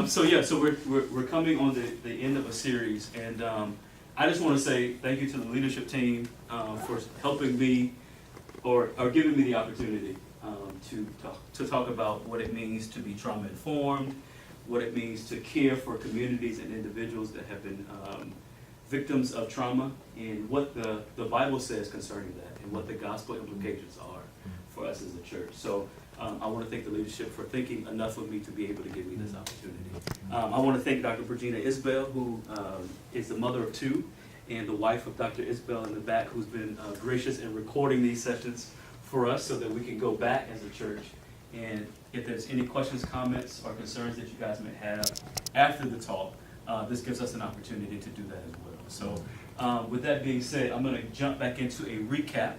So we're coming on the end of a series, and I just want to say thank you to the leadership team for helping me or giving me the opportunity to talk about what it means to be trauma informed, what it means to care for communities and individuals that have been victims of trauma, and what the Bible says concerning that, and what the gospel implications are for us as a church. So I want to thank the leadership for thinking enough of me to be able to give me this opportunity. I want to thank Dr. Virginia Isbell, who is the mother of two, and the wife of Dr. Isbell in the back, who's been gracious in recording these sessions for us so that we can go back as a church. And if there's any questions, comments, or concerns that you guys may have after the talk, this gives us an opportunity to do that as well. So with that being said, I'm going to jump back into a recap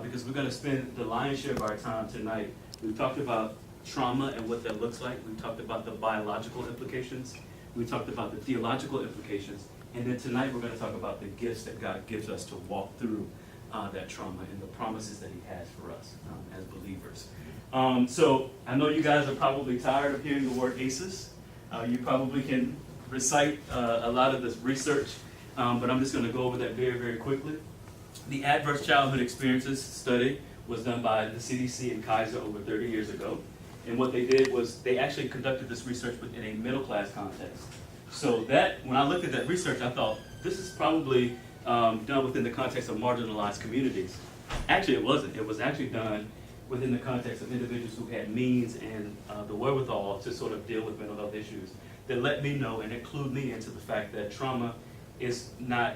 because we're going to spend the lion's share of our time tonight. We've talked about trauma and what that looks like. We talked about the biological implications. We talked about the theological implications. And then tonight we're going to talk about the gifts that God gives us to walk through that trauma and the promises that He has for us as believers. So I know you guys are probably tired of hearing the word ACEs. You probably can recite a lot of this research, but I'm just going to go over that very, very quickly. The Adverse Childhood Experiences study was done by the CDC and Kaiser over 30 years ago. And what they did was they actually conducted this research within a middle class context. So that, when I looked at that research, I thought, this is probably done within the context of marginalized communities. Actually, it wasn't. It was actually done within the context of individuals who had means and the wherewithal to sort of deal with mental health issues that let me know and include me into the fact that trauma is not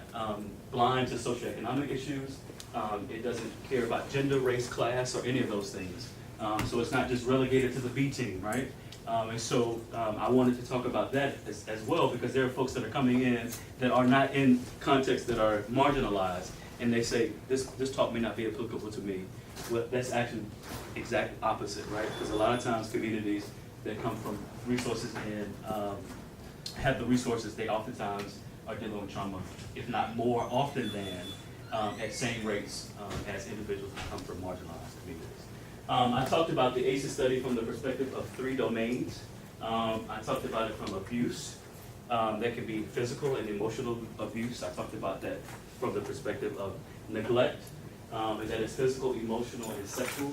blind to socioeconomic issues. It doesn't care about gender, race, class, or any of those things. So it's not just relegated to the B team, right? And so I wanted to talk about that as well, because there are folks that are coming in that are not in contexts that are marginalized, and they say, this talk may not be applicable to me. Well, that's actually exact opposite, right? Because a lot of times communities that come from resources and have the resources, they oftentimes are dealing with trauma, if not more often than at same rates as individuals who come from marginalized communities. I talked about the ACEs study from the perspective of 3 domains. I talked about it from abuse. That can be physical and emotional abuse. I talked about that from the perspective of neglect, and that is physical, emotional, and sexual.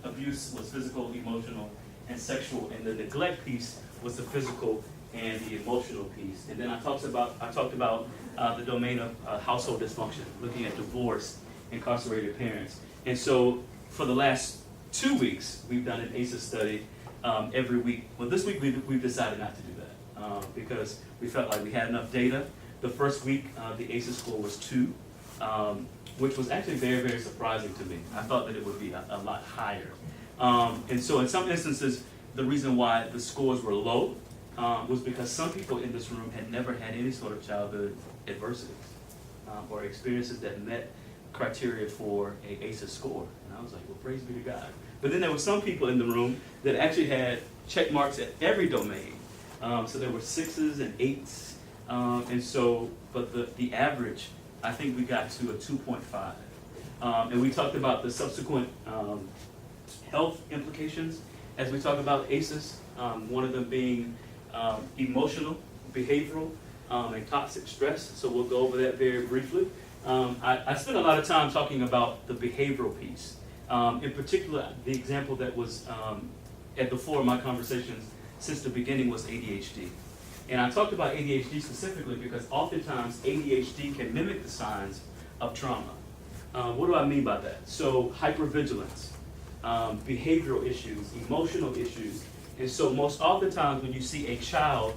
Abuse was physical, emotional, and sexual, and the neglect piece was the physical and the emotional piece. And then I talked about the domain of household dysfunction, looking at divorce, incarcerated parents. And so for the last 2 weeks, we've done an ACEs study every week. Well, this week we've decided not to do that because we felt like we had enough data. The first week, the ACEs score was 2, which was actually very, very surprising to me. I thought that it would be a lot higher. And so in some instances, the reason why the scores were low was because some people in this room had never had any sort of childhood adversities or experiences that met criteria for a ACEs score. And I was like, well, praise be to God. But then there were some people in the room that actually had check marks at every domain. So there were 6s and 8s. And so, but the average, I think we got to a 2.5. And we talked about the subsequent health implications as we talk about ACEs, one of them being emotional, behavioral, and toxic stress. So we'll go over that very briefly. I spent a lot of time talking about the behavioral piece. In particular, the example that was at the fore of my conversations since the beginning was ADHD. And I talked about ADHD specifically because oftentimes ADHD can mimic the signs of trauma. What do I mean by that? So hypervigilance, behavioral issues, emotional issues. And so most oftentimes when you see a child,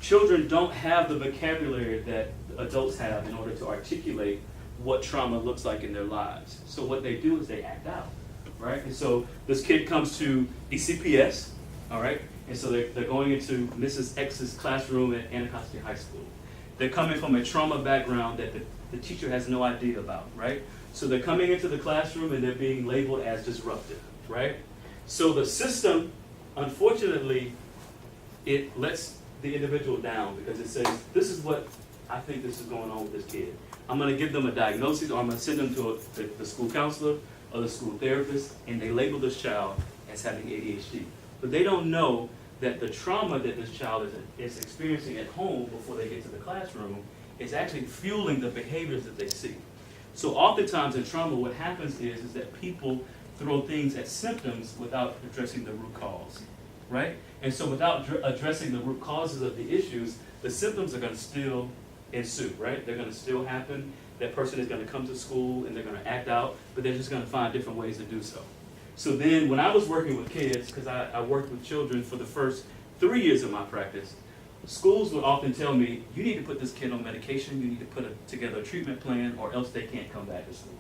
children don't have the vocabulary that adults have in order to articulate what trauma looks like in their lives. So what they do is they act out, right? And so this kid comes to a CPS, all right? And so they're going into Mrs. X's classroom at Anacostia High School. They're coming from a trauma background that the teacher has no idea about, right? So they're coming into the classroom and they're being labeled as disruptive, right? So the system, unfortunately, it lets the individual down because it says, this is what I think this is going on with this kid. I'm going to give them a diagnosis, or I'm going to send them to the school counselor or the school therapist, and they label this child as having ADHD. but they don't know that the trauma that this child is experiencing at home before they get to the classroom is actually fueling the behaviors that they see. So oftentimes in trauma, what happens is that people throw things at symptoms without addressing the root cause, right? And so without addressing the root causes of the issues, the symptoms are going to still ensue, right? They're going to still happen. That person is going to come to school and they're going to act out, but they're just going to find different ways to do so. So then when I was working with kids, because I worked with children for the first 3 years of my practice, schools would often tell me, you need to put this kid on medication, you need to put together a treatment plan, or else they can't come back to school,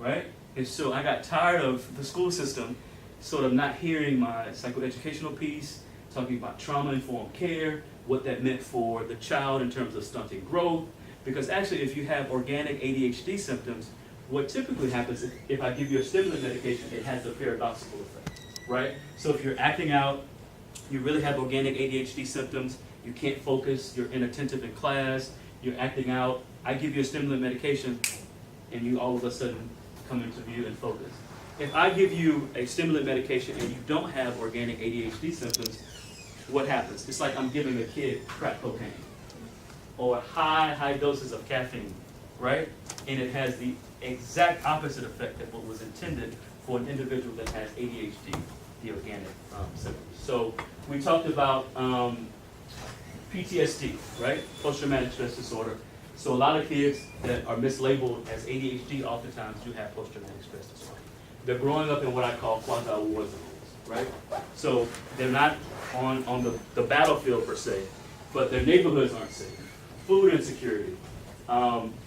right? And so I got tired of the school system sort of not hearing my psychoeducational piece, talking about trauma-informed care, what that meant for the child in terms of stunting growth, because actually if you have organic ADHD symptoms, what typically happens if I give you a stimulant medication, it has a paradoxical effect, right? So if you're acting out, you really have organic ADHD symptoms, you can't focus, you're inattentive in class, you're acting out, I give you a stimulant medication, and you all of a sudden come into view and focus. If I give you a stimulant medication and you don't have organic ADHD symptoms, what happens? It's like I'm giving a kid crack cocaine or high doses of caffeine, right? And it has the exact opposite effect of what was intended for an individual that has ADHD, the organic symptoms. So we talked about PTSD, right? Post-traumatic stress disorder. So a lot of kids that are mislabeled as ADHD oftentimes do have post-traumatic stress disorder. They're growing up in what I call quasi-war zones, right? So they're not on the battlefield per se, but their neighborhoods aren't safe. Food insecurity.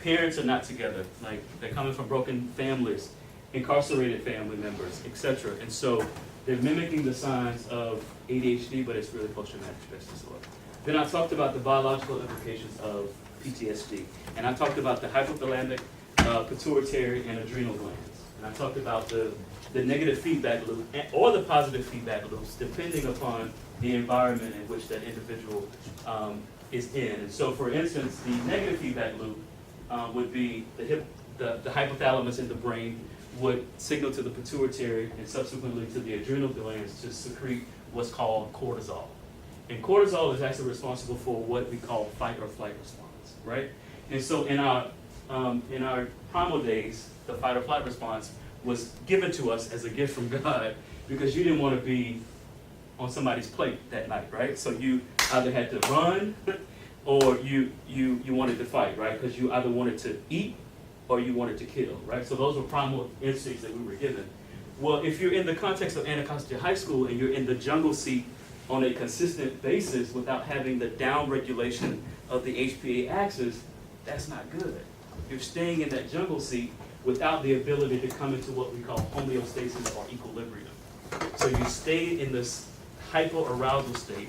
Parents are not together, like they're coming from broken families, incarcerated family members, etc. And so they're mimicking the signs of ADHD, but it's really post-traumatic stress disorder. Then I talked about the biological implications of PTSD, and I talked about the hypothalamic, pituitary, and adrenal glands. And I talked about the negative feedback loop or the positive feedback loops, depending upon the environment in which that individual is in. And so, for instance, the negative feedback loop would be the hypothalamus in the brain would signal to the pituitary and subsequently to the adrenal glands to secrete what's called cortisol. And cortisol is actually responsible for what we call fight or flight response, right? And so in our primal days, the fight or flight response was given to us as a gift from God because you didn't want to be on somebody's plate that night, right? So you either had to run or you wanted to fight, right? Because you either wanted to eat or you wanted to kill, right? So those were primal instincts that we were given. Well, if you're in the context of Anacostia High School and you're in the jungle seat on a consistent basis without having the down regulation of the HPA axis, that's not good. You're staying in that jungle seat without the ability to come into what we call homeostasis or equilibrium. So you stay in this hypoarousal state.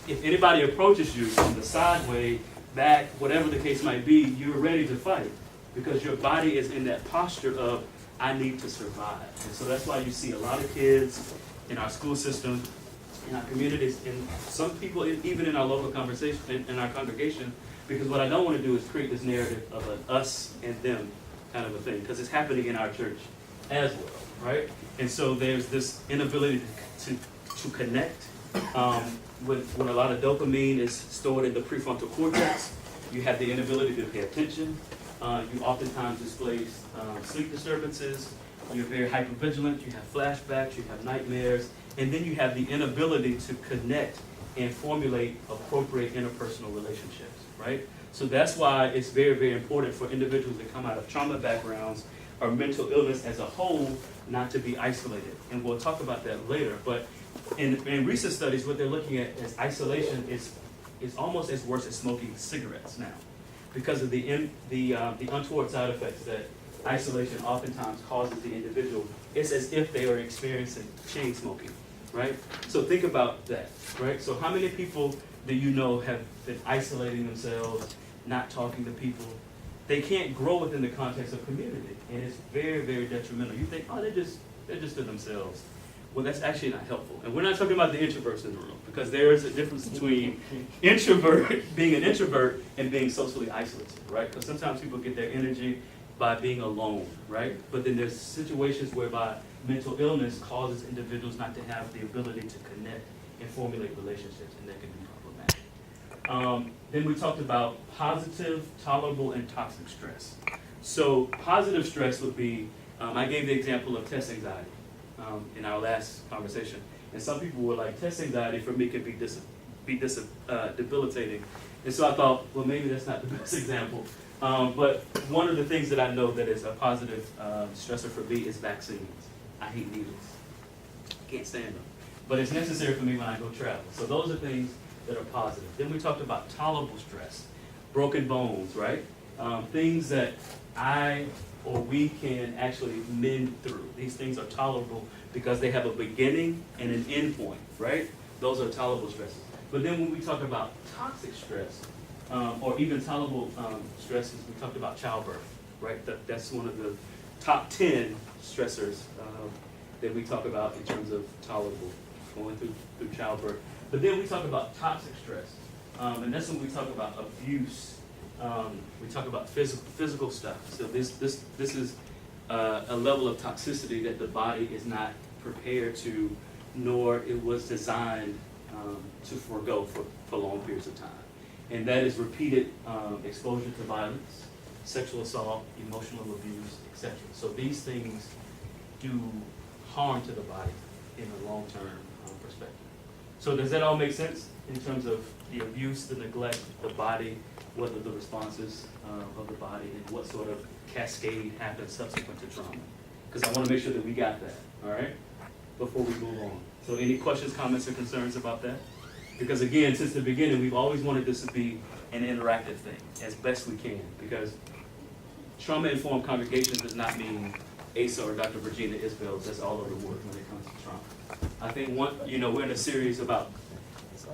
If anybody approaches you from the sideway, back, whatever the case might be, you're ready to fight because your body is in that posture of, I need to survive. And so that's why you see a lot of kids in our school system, in our communities, and some people even in our local conversation, in our congregation, because what I don't want to do is create this narrative of an us and them kind of a thing, because it's happening in our church as well, right? And so there's this inability to connect when a lot of dopamine is stored in the prefrontal cortex. You have the inability to pay attention. You oftentimes display sleep disturbances. You're very hypervigilant. You have flashbacks. You have nightmares. And then you have the inability to connect and formulate appropriate interpersonal relationships, right? So that's why it's very, very important for individuals that come out of trauma backgrounds or mental illness as a whole not to be isolated. And we'll talk about that later. But in recent studies, what they're looking at as isolation is almost as worse as smoking cigarettes now, because of the untoward side effects that isolation oftentimes causes the individual. It's as if they are experiencing chain smoking, right? So think about that, right? So how many people do you know have been isolating themselves, not talking to people? They can't grow within the context of community, and it's very, very detrimental. You think, oh, they're just to themselves. Well, that's actually not helpful. And we're not talking about the introverts in the room, because there is a difference between being an introvert and being socially isolated, right? Because sometimes people get their energy by being alone, right? But then there's situations whereby mental illness causes individuals not to have the ability to connect and formulate relationships, and that can be problematic. Then we talked about positive, tolerable, and toxic stress. So positive stress would be, I gave the example of test anxiety in our last conversation. And some people were like, test anxiety for me could be debilitating. And so I thought, well, maybe that's not the best example. But one of the things that I know that is a positive stressor for me is vaccines. I hate needles. Can't stand them. But it's necessary for me when I go travel. So those are things that are positive. Then we talked about tolerable stress, broken bones, right? Things that I or we can actually mend through. These things are tolerable because they have a beginning and an end point, right? Those are tolerable stresses. But then when we talk about toxic stress, or even tolerable stresses, we talked about childbirth, right? That's one of the top 10 stressors that we talk about in terms of tolerable, going through childbirth. But then we talk about toxic stress, and that's when we talk about abuse. We talk about physical stuff. So this is a level of toxicity that the body is not prepared to, nor it was designed to forego for long periods of time. And that is repeated exposure to violence, sexual assault, emotional abuse, etc. So these things do harm to the body in a long-term perspective. So does that all make sense in terms of the abuse, the neglect, the body, what are the responses of the body, and what sort of cascade happens subsequent to trauma? Because I want to make sure that we got that, all right, before we move on. So any questions, comments, or concerns about that? Because again, since the beginning, we've always wanted this to be an interactive thing, as best we can, because trauma-informed congregations does not mean Asa or Dr. Virginia Isbell, that's all over the word when it comes to trauma. I think we're in a series about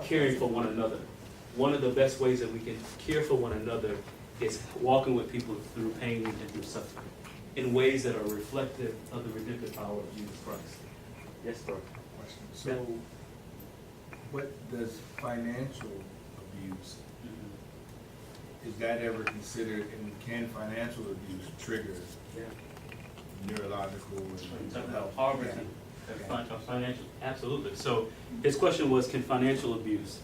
caring for one another. One of the best ways that we can care for one another is walking with people through pain and through suffering in ways that are reflective of the redemptive power of Jesus Christ. Yes, bro. Question. So, what does financial abuse, is that ever considered, and can financial abuse trigger neurological and You're talking about poverty, Yeah. financial, absolutely. So his question was, can financial abuse,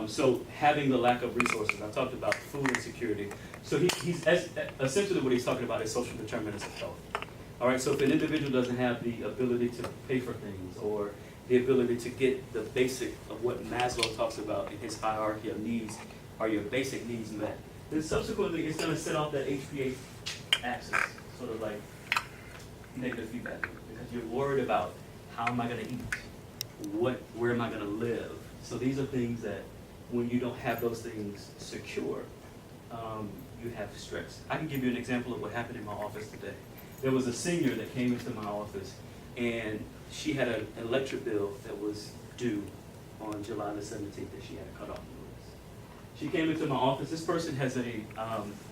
so having the lack of resources, I talked about food insecurity. So he's essentially what he's talking about is social determinants of health. All right, so if an individual doesn't have the ability to pay for things or the ability to get the basic of what Maslow talks about in his hierarchy of needs, are your basic needs met, then subsequently it's gonna set off that HPA axis, sort of like negative feedback, because you're worried about how am I gonna eat, where am I gonna live. So these are things that when you don't have those things secure, you have stress. I can give you an example of what happened in my office today. There was a senior that came into my office, and she had an electric bill that was due on July the 17th that she had a cutoff notice. She came into my office. This person has a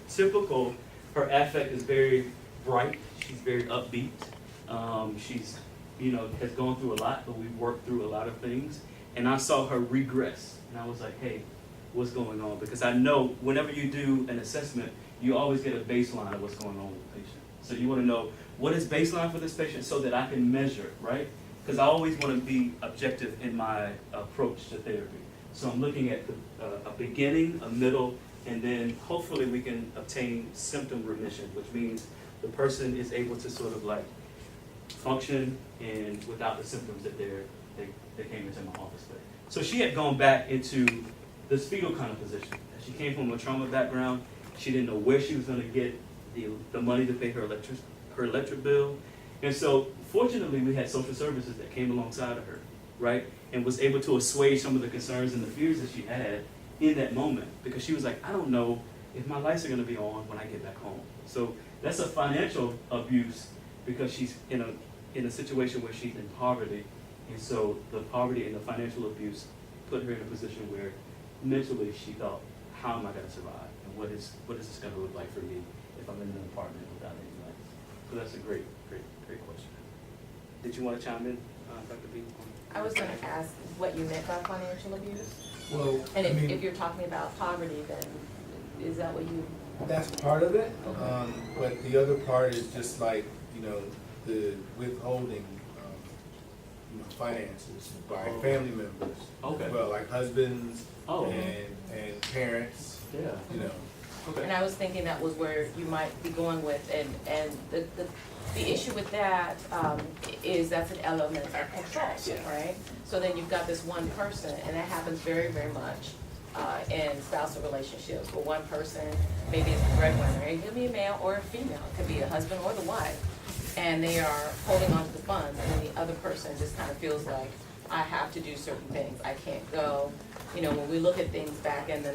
typical, her affect is very bright. She's very upbeat. She's, has gone through a lot, but we've worked through a lot of things. And I saw her regress, and I was like, hey, what's going on? Because I know whenever you do an assessment, you always get a baseline of what's going on with the patient. So you want to know, what is baseline for this patient so that I can measure, right? Because I always want to be objective in my approach to therapy. So I'm looking at a beginning, a middle, and then hopefully we can obtain symptom remission, which means the person is able to sort of like function and without the symptoms that they came into my office with. So she had gone back into this fetal kind of position. She came from a trauma background. She didn't know where she was going to get the money to pay her electric bill. And so fortunately we had social services that came alongside of her, right? And was able to assuage some of the concerns and the fears that she had in that moment, because she was like, I don't know if my lights are going to be on when I get back home. So that's a financial abuse, because she's in a situation where she's in poverty. And so the poverty and the financial abuse put her in a position where mentally she thought, how am I going to survive? And what is this going to look like for me if I'm in an apartment without any lights? So that's a great question. Did you want to chime in, Dr. B? I was going to ask what you meant by financial abuse. Well, And if you're talking about poverty, then is that what you? that's part of it. Okay. But the other part is just like, the withholding finances by family members. Okay. Well, like husbands Oh. and parents, Yeah. you know. Okay. And I was thinking that was where you might be going with, and the issue with that, is that's an element of control, Yeah. right? So then you've got this one person, and that happens very, very much, in spousal relationships, where one person maybe is the breadwinner, it could be a male or a female, it could be a husband or the wife, and they are holding on to the funds, and then the other person just kind of feels like, I have to do certain things, I can't go. You know, when we look at things back in the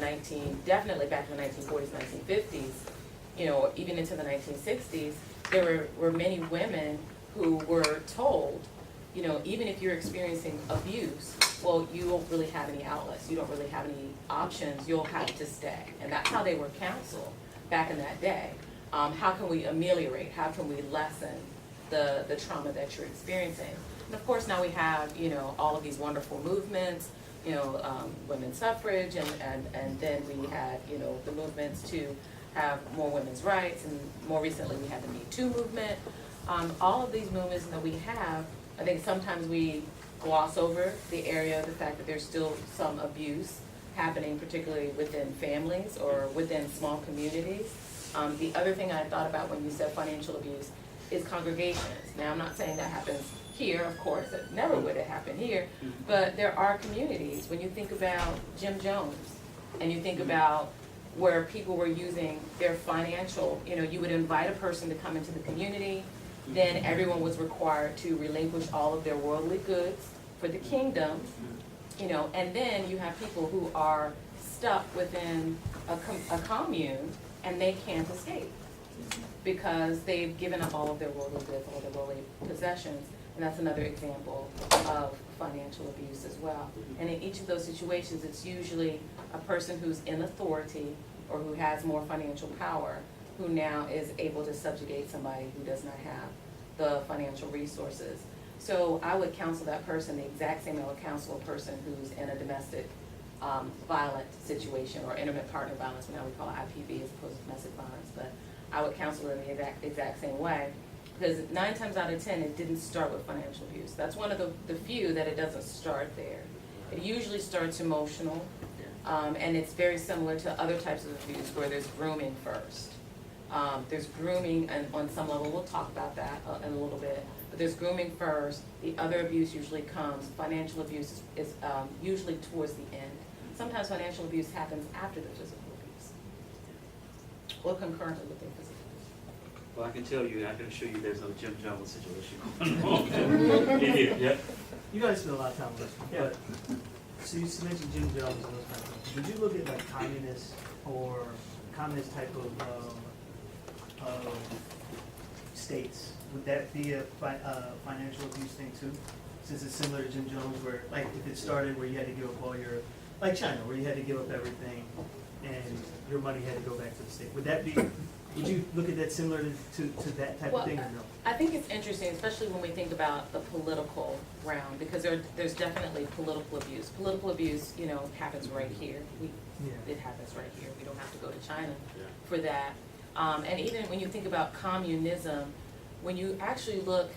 definitely back in the 1940s, 1950s, you know, even into the 1960s, there were many women who were told, you know, even if you're experiencing abuse, well, you don't really have any outlets, you don't really have any options, you'll have to stay. And that's how they were counseled back in that day. How can we ameliorate, how can we lessen the trauma that you're experiencing? And of course, now we have, you know, all of these wonderful movements, you know, women's suffrage, and then we had, you know, the movements to have more women's rights, and more recently we had the Me Too movement. All of these movements that we have, I think sometimes we gloss over the area of the fact that there's still some abuse happening, particularly within families or within small communities. The other thing I thought about when you said financial abuse is congregations. Now, I'm not saying that happens here, of course, it never would have happened here, but there are communities, when you think about Jim Jones, and you think about where people were using their financial, you know, you would invite a person to come into the community, then everyone was required to relinquish all of their worldly goods for the kingdom, you know, and then you have people who are stuck within a commune and they can't escape because they've given up all of their worldly goods, all their worldly possessions. And that's another example of financial abuse as well. And in each of those situations, it's usually a person who's in authority or who has more financial power who now is able to subjugate somebody who does not have the financial resources. So I would counsel that person the exact same I would counsel a person who's in a domestic violent situation or intimate partner violence, now we call it IPV as opposed to domestic violence, but I would counsel in the exact same way. Because 9 times out of 10, it didn't start with financial abuse. That's one of the few that it doesn't start there. It usually starts emotional, and it's very similar to other types of abuse where there's grooming first. There's grooming, and on some level, we'll talk about that in a little bit, but there's grooming first. The other abuse usually comes, financial abuse is usually towards the end. Sometimes financial abuse happens after the physical abuse, or concurrently with the physical abuse. Well, I can tell you, I can assure you there's no Jim Jones situation going on in here. Yep. You guys spend a lot of time with this, Yeah. but, so you mentioned Jim Jones and those kind of things. Would you look at like communist or communist type of states? Would that be a financial abuse thing too? Since it's similar to Jim Jones where, like, if it started where you had to give up all your, like China, where you had to give up everything and your money had to go back to the state. Would that be, would you look at that similar to that type of thing or no? I think it's interesting, especially when we think about the political realm, because there's definitely political abuse. Political abuse, you know, happens right here. It happens right here. We don't have to go to China for that. And even when you think about communism, when you actually look,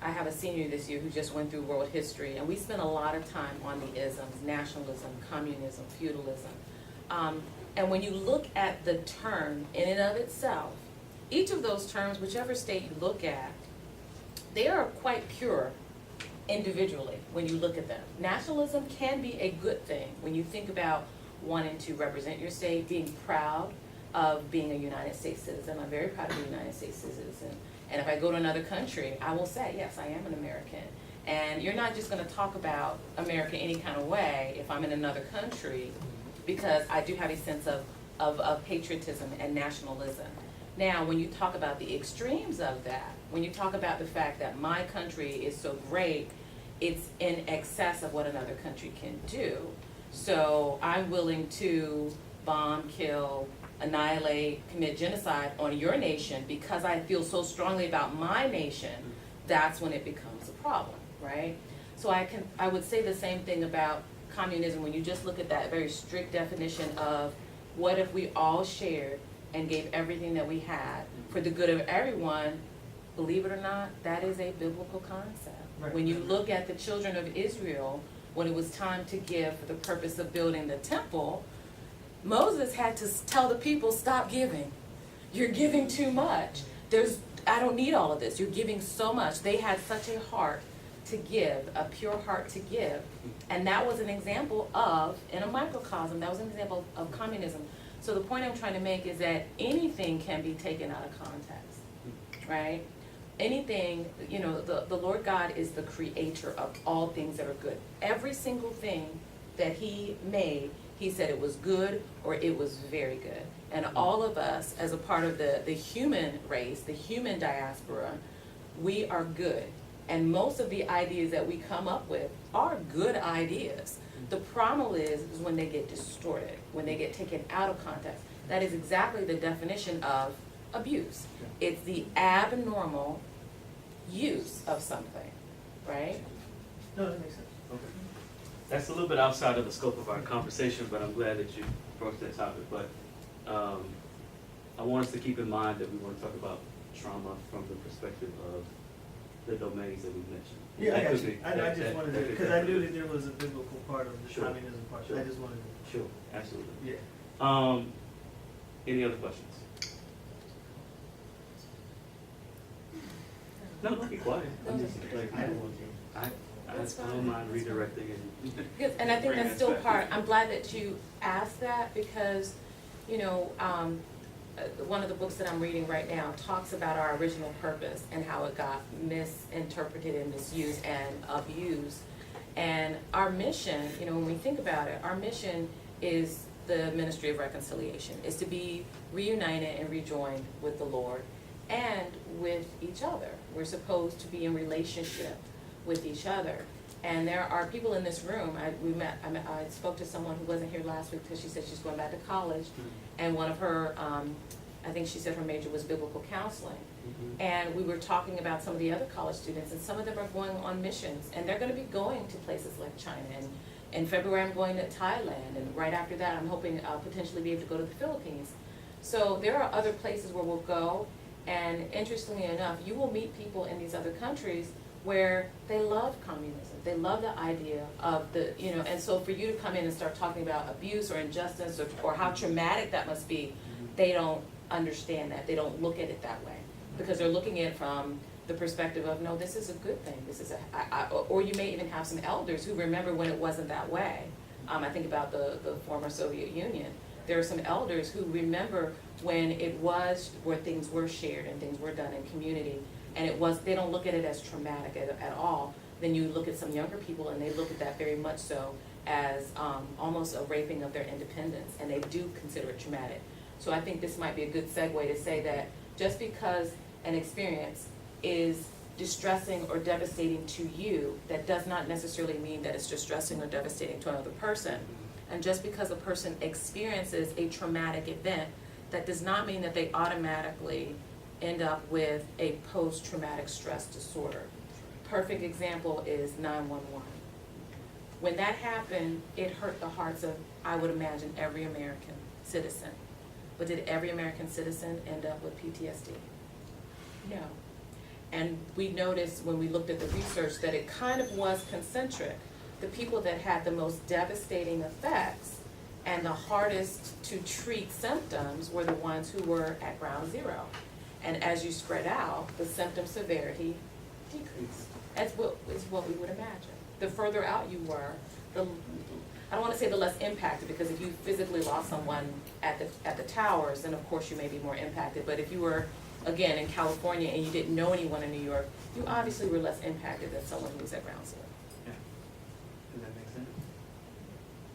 I have a senior this year who just went through world history, and we spent a lot of time on the isms: nationalism, communism, feudalism. And when you look at the term in and of itself, each of those terms, whichever state you look at, they are quite pure individually when you look at them. Nationalism can be a good thing when you think about wanting to represent your state, being proud of being a United States citizen. I'm very proud to be a United States citizen. And if I go to another country, I will say, yes, I am an American. And you're not just gonna talk about America any kind of way if I'm in another country, because I do have a sense of patriotism and nationalism. Now, when you talk about the extremes of that, when you talk about the fact that my country is so great, it's in excess of what another country can do. So I'm willing to bomb, kill, annihilate, commit genocide on your nation because I feel so strongly about my nation. That's when it becomes a problem, right? So I would say the same thing about communism when you just look at that very strict definition of what if we all shared and gave everything that we had for the good of everyone. Believe it or not, that is a biblical concept. Right. When you look at the children of Israel, when it was time to give for the purpose of building the temple, Moses had to tell the people, stop giving. You're giving too much. I don't need all of this. You're giving so much. They had such a heart to give, a pure heart to give. And that was an example of, in a microcosm, that was an example of communism. So the point I'm trying to make is that anything can be taken out of context, right? Anything, the Lord God is the creator of all things that are good. Every single thing that he made, he said it was good or it was very good. And all of us, as a part of the human race, the human diaspora, we are good. And most of the ideas that we come up with are good ideas. The problem is when they get distorted, when they get taken out of context. That is exactly the definition of abuse. It's the abnormal use of something, right? No, that makes sense. Okay. That's a little bit outside of the scope of our conversation, but I'm glad that you broached that topic. But I want us to keep in mind that we want to talk about trauma from the perspective of the domains that we mentioned. Yeah, I That got could you. be- I that- just that- wanted that to, could because I knew definitely- that there was a biblical part of the Sure. communism part. Sure. I just wanted to, Sure, absolutely. yeah. Any other questions? No, don't be quiet. I'm just like, I I don't want That's don't fine. mind That's fine. redirecting and. And I think bringing that's us still back. part, I'm glad that you asked that because, one of the books that I'm reading right now talks about our original purpose and how it got misinterpreted and misused and abused. And our mission, when we think about it, our mission is the ministry of reconciliation, is to be reunited and rejoined with the Lord and with each other. We're supposed to be in relationship with each other. And there are people in this room, I spoke to someone who wasn't here last week because she said she's going back to college. And one of her, I think she said her major was biblical counseling. And we were talking about some of the other college students, and some of them are going on missions, and they're gonna be going to places like China. And in February, I'm going to Thailand, and right after that, I'm hoping I'll potentially be able to go to the Philippines. So there are other places where we'll go, and interestingly enough, you will meet people in these other countries where they love communism. They love the idea of and so for you to come in and start talking about abuse or injustice or how traumatic that must be, they don't understand that. They don't look at it that way because they're looking at it from the perspective of, no, this is a good thing. This is or you may even have some elders who remember when it wasn't that way. I think about the former Soviet Union. There are some elders who remember when it was, where things were shared and things were done in community. And they don't look at it as traumatic at all. Then you look at some younger people and they look at that very much so as almost a raping of their independence, and they do consider it traumatic. So I think this might be a good segue to say that just because an experience is distressing or devastating to you, that does not necessarily mean that it's distressing or devastating to another person. And just because a person experiences a traumatic event, that does not mean that they automatically end up with a post-traumatic stress disorder. Perfect example is 911. When that happened, it hurt the hearts of, I would imagine, every American citizen. But did every American citizen end up with PTSD? No. And we noticed when we looked at the research that it kind of was concentric. The people that had the most devastating effects and the hardest to treat symptoms were the ones who were at ground zero. And as you spread out, the symptom severity decreased. That's what we would imagine. The further out you were, I don't want to say the less impacted, because if you physically lost someone at the towers, then of course you may be more impacted. But if you were, again, in California and you didn't know anyone in New York, you obviously were less impacted than someone who was at ground zero. Yeah. Does that make sense?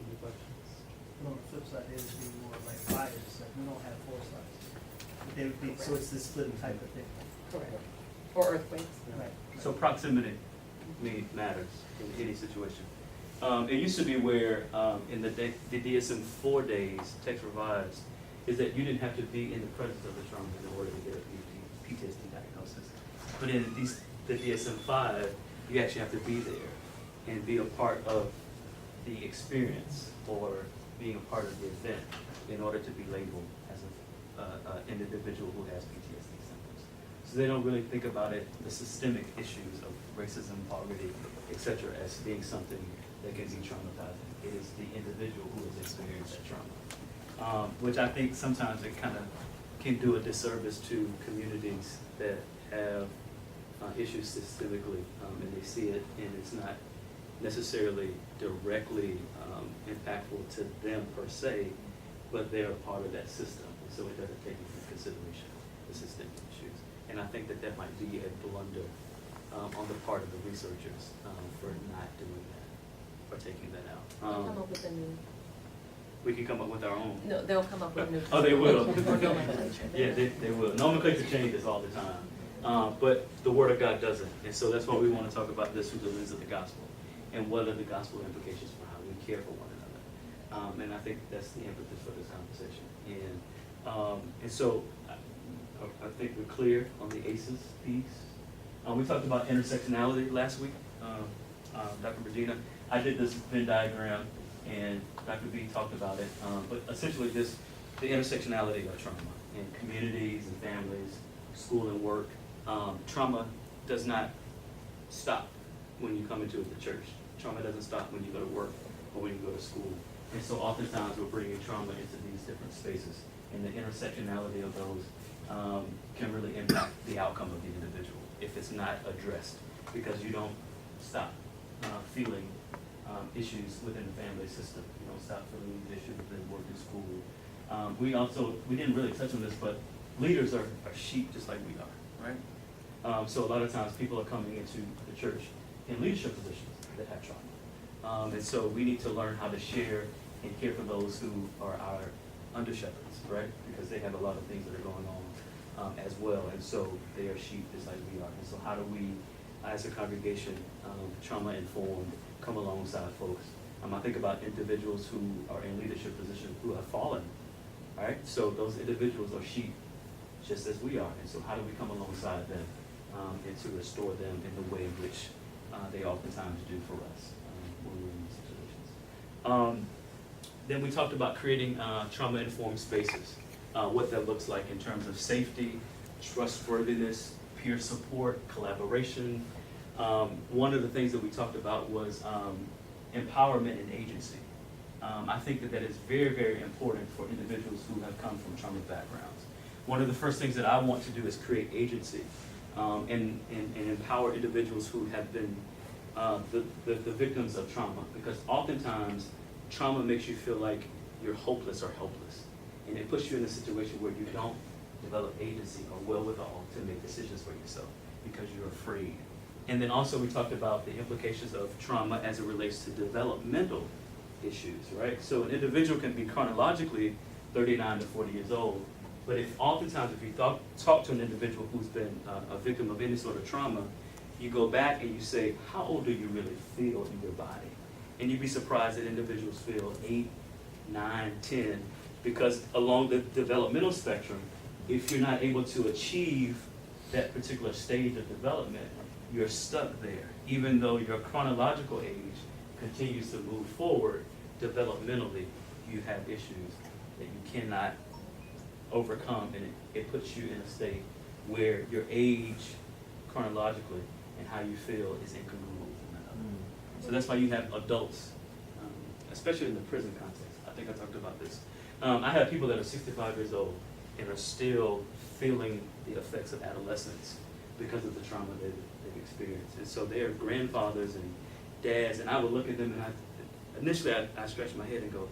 Any questions? But on the flip side, they would be more like fires, like we don't have foresight. They would be, so it's this splitting type of thing. Correct. Or earthquakes. Right. So proximity matters in any situation. It used to be where in the DSM-4 days, text revised, is that you didn't have to be in the presence of the trauma in order to get a PTSD diagnosis. But in the DSM-5, you actually have to be there and be a part of the experience or being a part of the event in order to be labeled as an individual who has PTSD symptoms. So they don't really think about it, the systemic issues of racism, poverty, et cetera, as being something that can be traumatizing. It is the individual who has experienced that trauma. Which I think sometimes it kind of can do a disservice to communities that have issues systemically, and they see it, and it's not necessarily directly impactful to them per se, but they're a part of that system, and so it doesn't take into consideration the systemic issues. And I think that that might be a blunder on the part of the researchers for not doing that, or taking that out. Come up with a new, We can come up with our own. no, they'll come up with a new. Oh, they will. Or nomenclature. Yeah, they will. Nomenclature changes all the time, but the Word of God doesn't. And so that's why we want to talk about this through the lens of the gospel, and what are the gospel implications for how we care for one another. And I think that's the impetus for this conversation. And so I think we're clear on the ACEs piece. We talked about intersectionality last week. Dr. Regina, I did this Venn diagram, and Dr. B talked about it, but essentially the intersectionality of trauma in communities and families, school and work. Trauma does not stop when you come into the church. Trauma doesn't stop when you go to work or when you go to school. And so oftentimes we're bringing trauma into these different spaces, and the intersectionality of those can really impact the outcome of the individual if it's not addressed, because you don't stop feeling issues within the family system. You don't stop feeling these issues within work and school. We didn't really touch on this, but leaders are sheep just like we are, right? So a lot of times people are coming into the church in leadership positions that have trauma. And so we need to learn how to share and care for those who are our under shepherds, right? Because they have a lot of things that are going on as well. And so they are sheep just like we are. And so how do we, as a congregation, trauma informed, come alongside folks? I think about individuals who are in leadership positions who have fallen, right? So those individuals are sheep just as we are. And so how do we come alongside them and to restore them in the way in which they oftentimes do for us when we're in these situations? Then we talked about creating trauma-informed spaces, what that looks like in terms of safety, trustworthiness, peer support, collaboration. One of the things that we talked about was empowerment and agency. I think that is very, very important for individuals who have come from trauma backgrounds. One of the first things that I want to do is create agency and empower individuals who have been the victims of trauma, because oftentimes trauma makes you feel like you're hopeless or helpless, and it puts you in a situation where you don't develop agency or wherewithal to make decisions for yourself because you're afraid. And then also we talked about the implications of trauma as it relates to developmental issues, right? So an individual can be chronologically 39 to 40 years old, but oftentimes if you talk to an individual who's been a victim of any sort of trauma, you go back and you say, how old do you really feel in your body? And you'd be surprised that individuals feel 8, 9, 10, because along the developmental spectrum, if you're not able to achieve that particular stage of development, you're stuck there. Even though your chronological age continues to move forward, developmentally, you have issues that you cannot overcome, and it puts you in a state where your age chronologically and how you feel is incongruent with one another. So that's why you have adults, especially in the prison context. I think I talked about this. I have people that are 65 years old and are still feeling the effects of adolescence because of the trauma they've experienced. And so they're grandfathers and dads, and I would look at them and initially I scratch my head and go,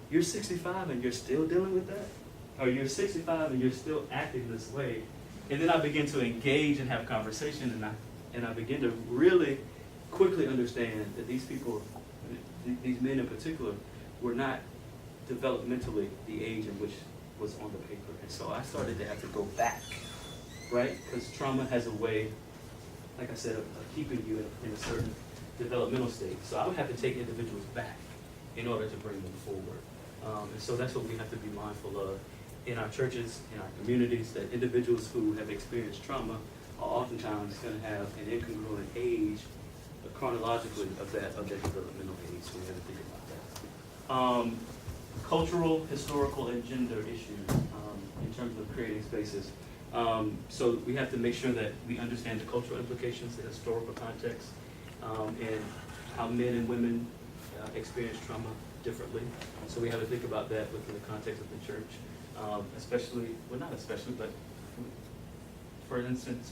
you're 65 and you're still dealing with that? Or you're 65 and you're still acting this way? And then I begin to engage and have conversation, and I begin to really quickly understand that these people, these men in particular, were not developmentally the age in which was on the paper. And so I started to have to go back, right? Because trauma has a way, like I said, of keeping you in a certain developmental state. So I would have to take individuals back in order to bring them forward. And so that's what we have to be mindful of in our churches, in our communities, that individuals who have experienced trauma are oftentimes going to have an incongruent age chronologically of that developmental age. So we have to think about that. Cultural, historical, and gender issues in terms of creating spaces. So we have to make sure that we understand the cultural implications, the historical context, and how men and women experience trauma differently. So we have to think about that within the context of the church, especially, well, not especially, but for instance,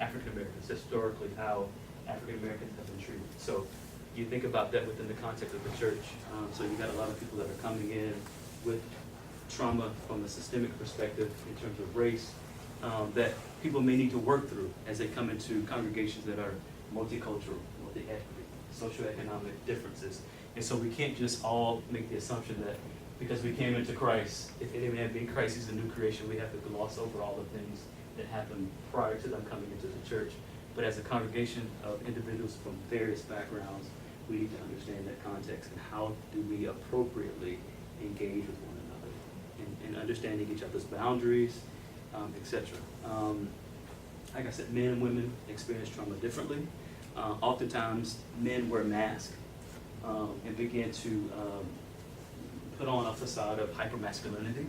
African Americans, historically, how African Americans have been treated. So you think about that within the context of the church. So you got a lot of people that are coming in with trauma from a systemic perspective in terms of race, that people may need to work through as they come into congregations that are multicultural, multi-ethnic, socioeconomic differences. And so we can't just all make the assumption that because we came into Christ, if any man be in Christ, he's a new creation, we have to gloss over all the things that happened prior to them coming into the church. But as a congregation of individuals from various backgrounds, we need to understand that context and how do we appropriately engage with one another and understanding each other's boundaries, etc. Like I said, men and women experience trauma differently. Oftentimes, men wear masks and begin to put on a facade of hypermasculinity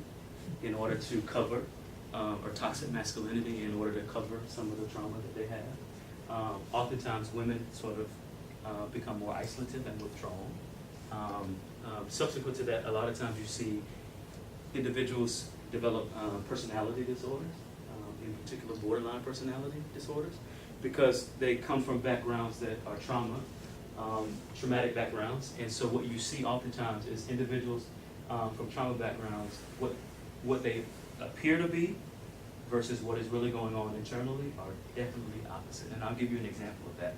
in order to cover, or toxic masculinity in order to cover some of the trauma that they have. Oftentimes, women sort of become more isolative and withdrawn. Subsequent to that, a lot of times you see individuals develop personality disorders, in particular borderline personality disorders, because they come from backgrounds that are traumatic backgrounds. And so what you see oftentimes is individuals from trauma backgrounds, what they appear to be versus what is really going on internally are definitely opposite. And I'll give you an example of that.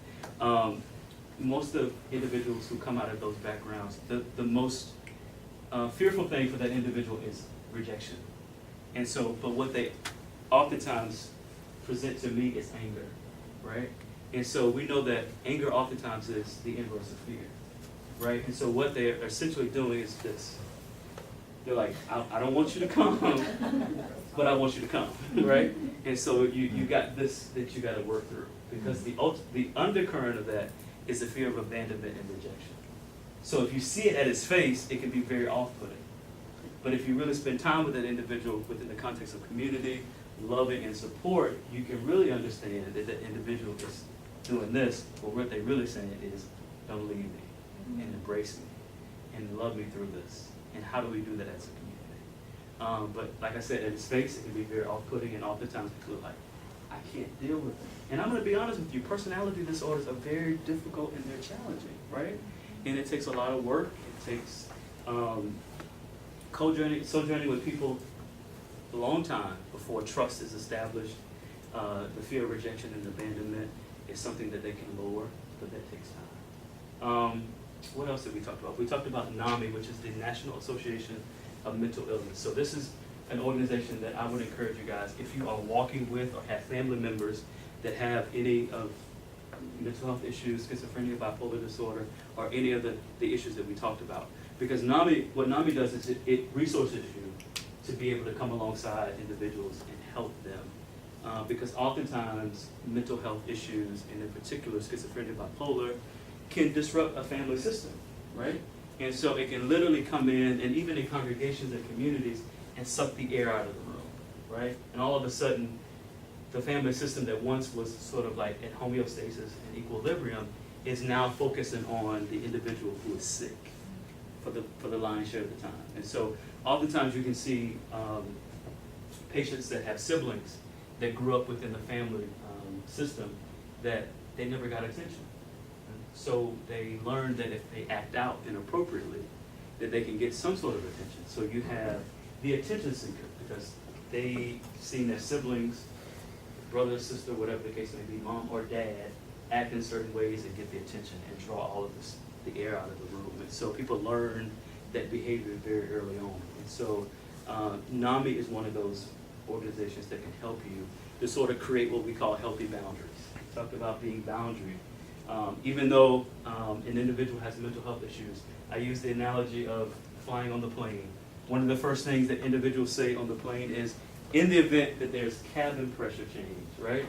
Most of individuals who come out of those backgrounds, the most fearful thing for that individual is rejection. And so, but what they oftentimes present to me is anger, right? And so we know that anger oftentimes is the inverse of fear, right? And so what they're essentially doing is this. They're like, I don't want you to come, but I want you to come, right? And so you got this that you got to work through, because the undercurrent of that is the fear of abandonment and rejection. So if you see it at its face, it can be very off-putting. But if you really spend time with that individual within the context of community, loving and support, you can really understand that that individual is doing this, but what they're really saying is, don't leave me, and embrace me, and love me through this. And how do we do that as a community? But like I said, at its face, it can be very off-putting, and oftentimes people are like, I can't deal with it. And I'm going to be honest with you, personality disorders are very difficult and they're challenging, right? And it takes a lot of work. It takes sojourning with people a long time before trust is established. The fear of rejection and abandonment is something that they can lower, but that takes time. What else did we talk about? We talked about NAMI, which is the National Association of Mental Illness. So this is an organization that I would encourage you guys, if you are walking with or have family members that have any of mental health issues, schizophrenia, bipolar disorder, or any of the issues that we talked about. Because NAMI, what NAMI does is it resources you to be able to come alongside individuals and help them. Because oftentimes mental health issues, and in particular schizophrenia, bipolar, can disrupt a family system, right? And so it can literally come in, and even in congregations and communities, and suck the air out of the room, right? And all of a sudden, the family system that once was sort of like at homeostasis and equilibrium is now focusing on the individual who is sick for the lion's share of the time. And so oftentimes you can see patients that have siblings that grew up within the family system that they never got attention. So they learned that if they act out inappropriately, that they can get some sort of attention. So you have the attention seeker, because they seen their siblings, brother, sister, whatever the case may be, mom or dad, act in certain ways and get the attention and draw all of the air out of the room. And so people learn that behavior very early on. And so NAMI is one of those organizations that can help you to sort of create what we call healthy boundaries. We talked about being boundary. Even though an individual has mental health issues, I use the analogy of flying on the plane. One of the first things that individuals say on the plane is, in the event that there's cabin pressure change, right?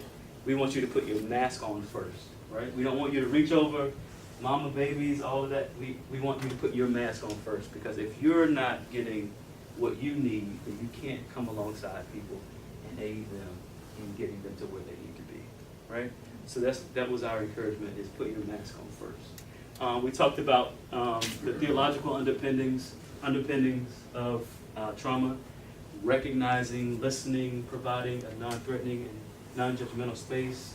We want you to put your mask on first, right? We don't want you to reach over, mama, babies, all of that. We want you to put your mask on first, because if you're not getting what you need, then you can't come alongside people and aid them in getting them to where they need to be, right? So that was our encouragement, is put your mask on first. We talked about the theological underpinnings of trauma, recognizing, listening, providing a non-threatening and non-judgmental space.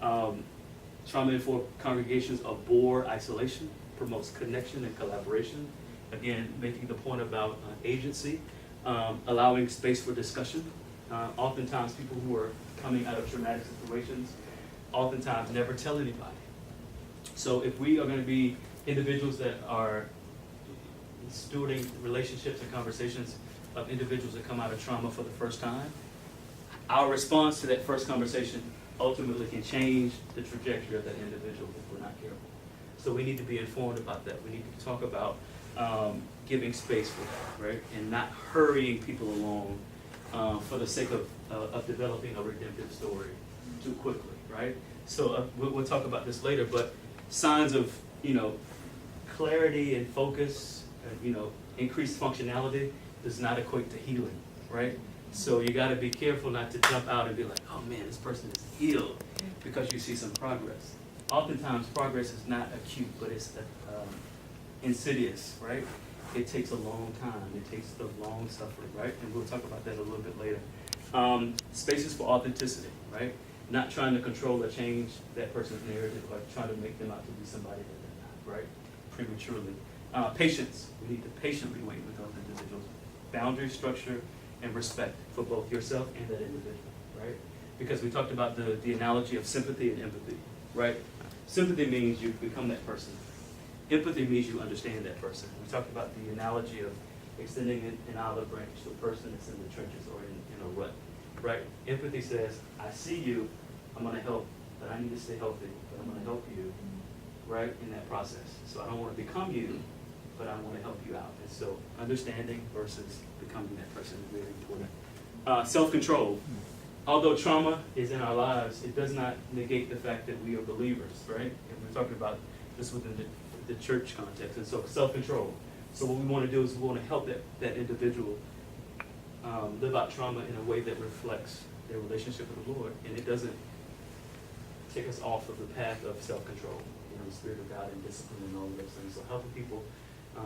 Trauma-informed congregations abhor isolation, promotes connection and collaboration. Again, making the point about agency, allowing space for discussion. Oftentimes people who are coming out of traumatic situations oftentimes never tell anybody. So if we are going to be individuals that are stewarding relationships and conversations of individuals that come out of trauma for the first time, our response to that first conversation ultimately can change the trajectory of that individual if we're not careful. So we need to be informed about that. We need to talk about giving space for that, right? And not hurrying people along for the sake of developing a redemptive story too quickly, right? So we'll talk about this later, but signs of, clarity and focus, increased functionality does not equate to healing, right? So you gotta be careful not to jump out and be like, oh man, this person is healed because you see some progress. Oftentimes progress is not acute, but it's insidious, right? It takes a long time, it takes the long suffering, right? And we'll talk about that a little bit later. Spaces for authenticity, right? Not trying to control or change that person's narrative, or trying to make them out to be somebody that they're not, right? Prematurely. Patience, we need to patiently wait with those individuals. Boundary, structure, and respect for both yourself and that individual, right? Because we talked about the analogy of sympathy and empathy, right? Sympathy means you become that person. Empathy means you understand that person. We talked about the analogy of extending an olive branch to a person that's in the trenches or in a rut, right? Empathy says, I see you, I'm gonna help, but I need to stay healthy, but I'm gonna help you, right, in that process. So I don't wanna become you, but I wanna help you out. And so understanding versus becoming that person is very important. Self-control. Although trauma is in our lives, it does not negate the fact that we are believers, right? And we're talking about this within the church context. And so self-control. So what we want to do is we want to help that individual live out trauma in a way that reflects their relationship with the Lord. And it doesn't take us off of the path of self-control, the Spirit of God and discipline and all of those things. So helping people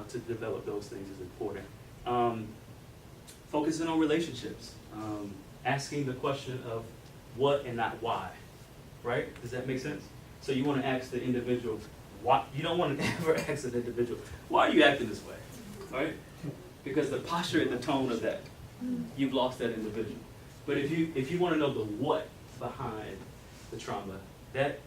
to develop those things is important. Focusing on relationships. Asking the question of what and not why, right? Does that make sense? So you want to ask the individual, why? You don't want to ever ask an individual, why are you acting this way, right? Because the posture and the tone of that, you've lost that individual. But if you want to know the what behind the trauma, that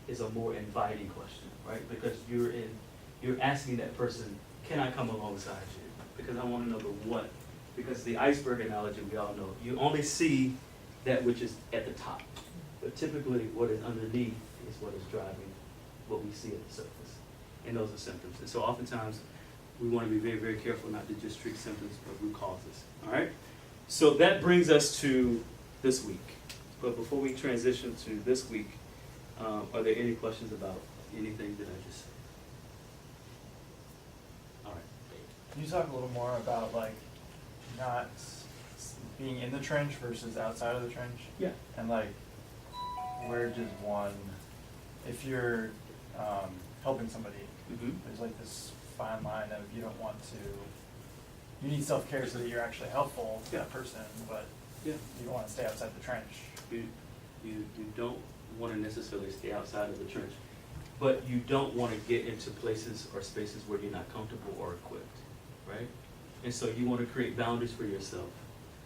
is a more inviting question, right? Because you're asking that person, can I come alongside you? Because I want to know the what. Because the iceberg analogy, we all know, you only see that which is at the top. But typically what is underneath is what is driving what we see at the surface. And those are symptoms. And so oftentimes we want to be very, very careful not to just treat symptoms, but root causes. All right? So that brings us to this week. But before we transition to this week, are there any questions about anything that I just said? All right. Can you talk a little more about not being in the trench versus outside of the trench? Yeah. And where does one, if you're helping somebody, there's this fine line of you don't want to, you need self-care so that you're actually helpful to that person, but you don't want to stay outside the trench. You don't want to necessarily stay outside of the trench, but you don't want to get into places or spaces where you're not comfortable or equipped, right? And so you want to create boundaries for yourself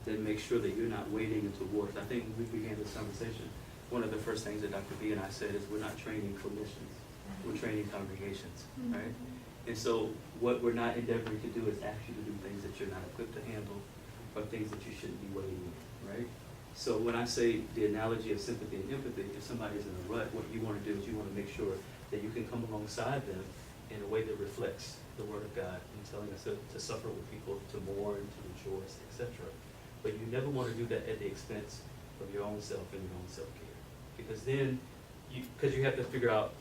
that make sure that you're not wading into waters. I think when we began this conversation, one of the first things that Dr. B and I said is we're not training clinicians, we're training congregations, right? And so what we're not endeavoring to do is ask you to do things that you're not equipped to handle or things that you shouldn't be wading in, right? So when I say the analogy of sympathy and empathy, if somebody's in a rut, what you want to do is you want to make sure that you can come alongside them in a way that reflects the Word of God and telling us to suffer with people, to mourn, to rejoice, etc. But you never want to do that at the expense of your own self and your own self-care. Because then, because you have to figure out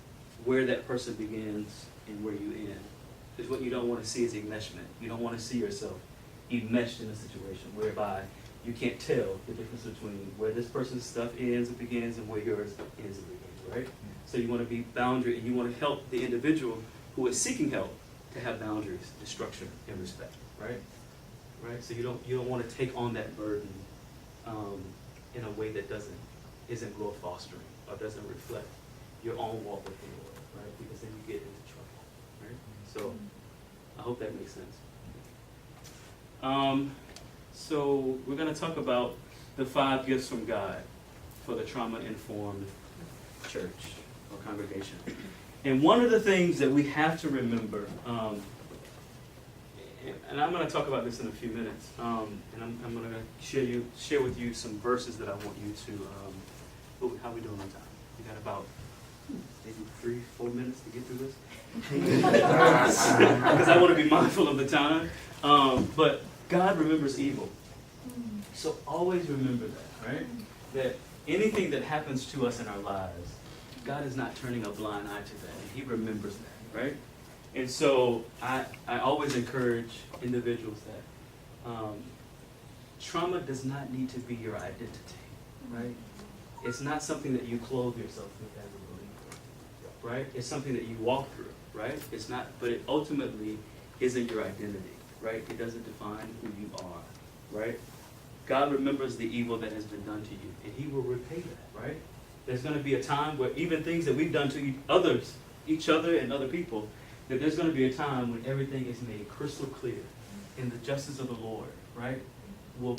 where that person begins and where you end. Because what you don't want to see is enmeshment. You don't want to see yourself enmeshed in a situation whereby you can't tell the difference between where this person's stuff ends and begins and where yours ends and begins, right? So you want to be boundary, and you want to help the individual who is seeking help to have boundaries, and structure, and respect, right? Right. So you don't want to take on that burden in a way that isn't growth fostering or doesn't reflect your own walk with the Lord, right? Because then you get into trouble, right? So I hope that makes sense. So we're going to talk about the 5 gifts from God for the trauma-informed church or congregation. And one of the things that we have to remember, and I'm going to talk about this in a few minutes, and I'm going to share with you some verses that I want you to, how are we doing on time? We got about maybe 3-4 minutes to get through this. Because I want to be mindful of the time. But God remembers evil. So always remember that, right? That anything that happens to us in our lives, God is not turning a blind eye to that. And He remembers that, right? And so I always encourage individuals that trauma does not need to be your identity, right? It's not something that you clothe yourself with as a believer, right? It's something that you walk through, right? It's not, but it ultimately isn't your identity, right? It doesn't define who you are, right? God remembers the evil that has been done to you, and He will repay that, right? There's going to be a time where even things that we've done to each other and other people, that there's going to be a time when everything is made crystal clear, and the justice of the Lord, right, will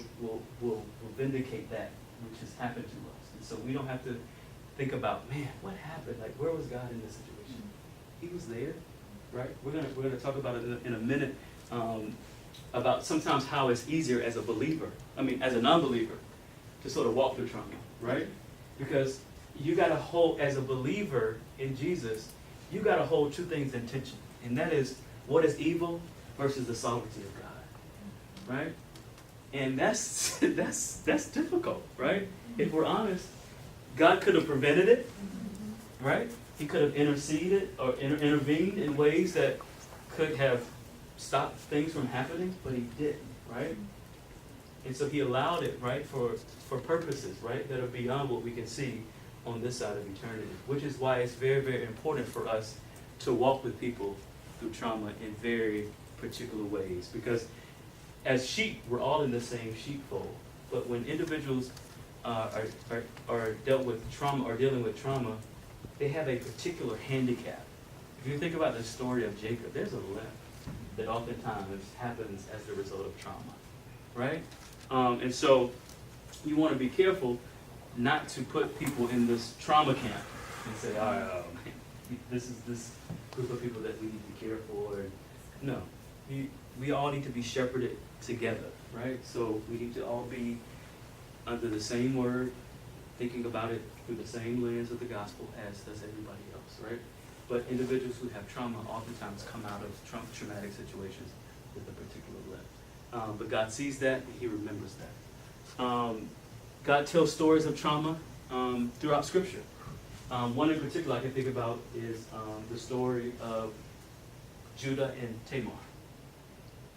vindicate that which has happened to us. And so we don't have to think about, man, what happened? Like, where was God in this situation? He was there, right? We're gonna talk about it in a minute, about sometimes how it's easier as a non-believer, to sort of walk through trauma, right? Because you got to hold, as a believer in Jesus, you got to hold 2 things in tension, and that is what is evil versus the sovereignty of God, right? And that's difficult, right? If we're honest, God could have prevented it, right? He could have interceded or intervened in ways that could have stopped things from happening, but He didn't, right? And so He allowed it, right, for purposes, right, that are beyond what we can see on this side of eternity, which is why it's very, very important for us to walk with people through trauma in very particular ways. Because as sheep, we're all in the same sheepfold. But when individuals are dealt with trauma or dealing with trauma, they have a particular handicap. If you think about the story of Jacob, there's a limp that oftentimes happens as the result of trauma, right? And so you want to be careful not to put people in this trauma camp and say, all right, this is this group of people that we need to care for. No, we all need to be shepherded together, right? So we need to all be under the same word, thinking about it through the same lens of the gospel as does everybody else, right? But individuals who have trauma oftentimes come out of traumatic situations with a particular limp. But God sees that and He remembers that. God tells stories of trauma throughout Scripture. One in particular I can think about is the story of Judah and Tamar.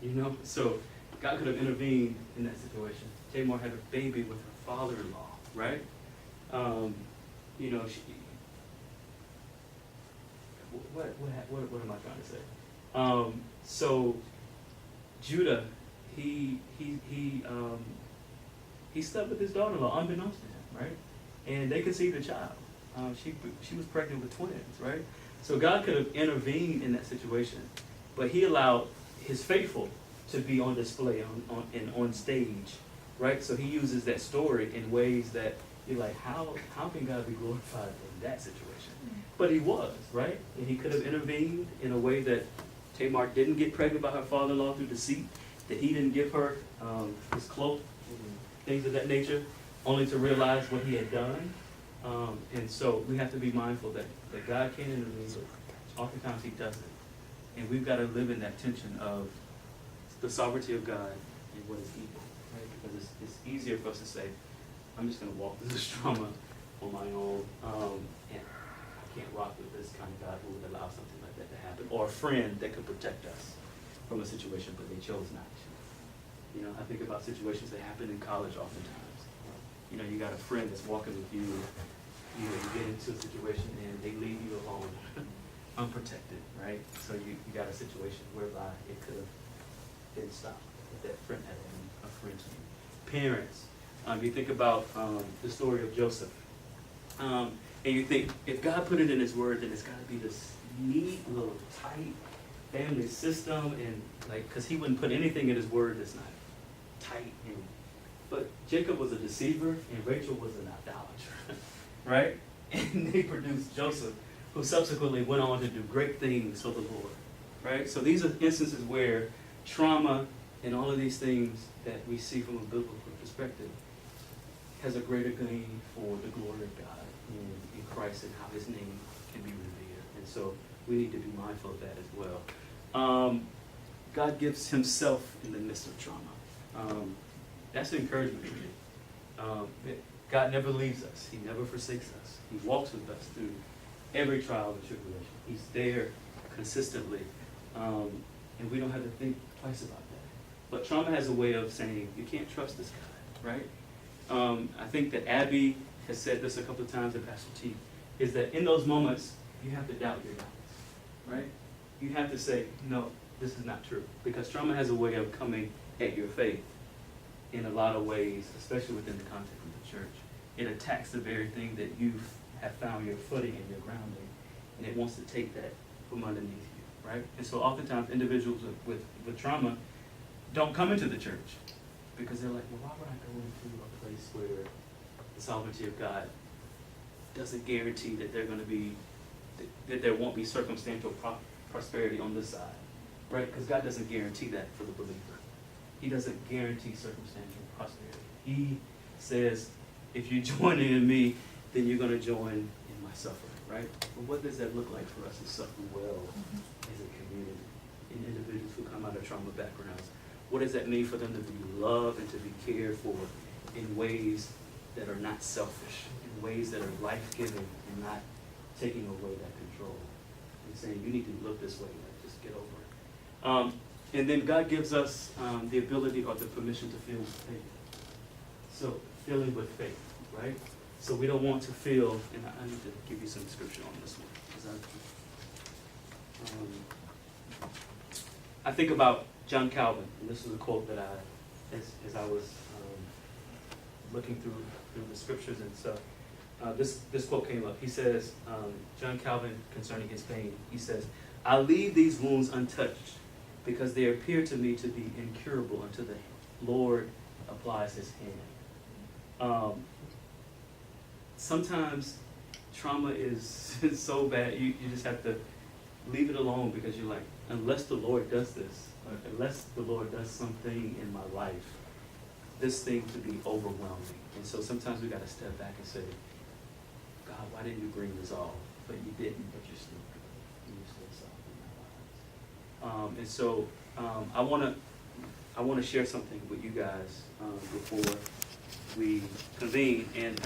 You know, so God could have intervened in that situation. Tamar had a baby with her father-in-law, right? You know, what am I trying to say? So Judah, he slept with his daughter-in-law, unbeknownst to him, right? And they conceived a child. She was pregnant with twins, right? So God could have intervened in that situation, but He allowed His faithful to be on display on stage, right? So He uses that story in ways that you're like, how can God be glorified in that situation? But He was, right? And He could have intervened in a way that Tamar didn't get pregnant by her father-in-law through deceit, that he didn't give her his cloak, things of that nature, only to realize what he had done. And so we have to be mindful that God can intervene, but oftentimes He doesn't. And we've got to live in that tension of the sovereignty of God and what is evil, right? Because it's easier for us to say, I'm just going to walk through this trauma on my own, and I can't rock with this kind of God who would allow something like that to happen, or a friend that could protect us from a situation, but they chose not to. You know, I think about situations that happen in college oftentimes. You know, you got a friend that's walking with you, you know, you get into a situation and they leave you alone, unprotected, right? So you got a situation whereby it could have been stopped if that friend had been a friend to you. Parents, you think about the story of Joseph. And you think, if God put it in his word, then it's gotta be this neat little tight family system, and like, cause he wouldn't put anything in his word that's not tight. But Jacob was a deceiver and Rachel was an idolater, right? And they produced Joseph, who subsequently went on to do great things for the Lord, right? So these are instances where trauma and all of these things that we see from a biblical perspective has a greater gain for the glory of God in Christ and how his name can be revered. And so we need to be mindful of that as well. God gives himself in the midst of trauma. That's an encouragement for me. God never leaves us. He never forsakes us. He walks with us through every trial and tribulation. He's there consistently. And we don't have to think twice about that. But trauma has a way of saying, you can't trust this guy, right? I think that Abby has said this a couple of times, and Pastor T, is that in those moments, you have to doubt your doubts, right? You have to say, no, this is not true. Because trauma has a way of coming at your faith in a lot of ways, especially within the context of the church. It attacks the very thing that you have found your footing and your grounding, and it wants to take that from underneath you, right? And so oftentimes individuals with trauma don't come into the church because they're like, well, why would I go into a place where the sovereignty of God doesn't guarantee that that there won't be circumstantial prosperity on this side, right? Because God doesn't guarantee that for the believer. He doesn't guarantee circumstantial prosperity. He says, if you join in me, then you're going to join in my suffering, right? But what does that look like for us to suffer well as a community, in individuals who come out of trauma backgrounds? What does that mean for them to be loved and to be cared for in ways that are not selfish, in ways that are life-giving and not taking away that control and saying, you need to look this way, like, just get over it. And then God gives us the ability or the permission to feel with faith. So, feeling with faith, right? So we don't want to feel, and I need to give you some scripture on this one. 'Cause I think about John Calvin, and this is a quote that as I was looking through the scriptures and stuff, this quote came up. He says, John Calvin, concerning his pain, he says, I leave these wounds untouched because they appear to me to be incurable until the Lord applies his hand. Sometimes trauma is so bad, you just have to leave it alone because you're like, unless the Lord does this, or unless the Lord does something in my life, this thing could be overwhelming. And so sometimes we got to step back and say, God, why didn't you bring this all? But you didn't, but you're still good. You're still sovereign in our lives. And so I want to share something with you guys before we convene. And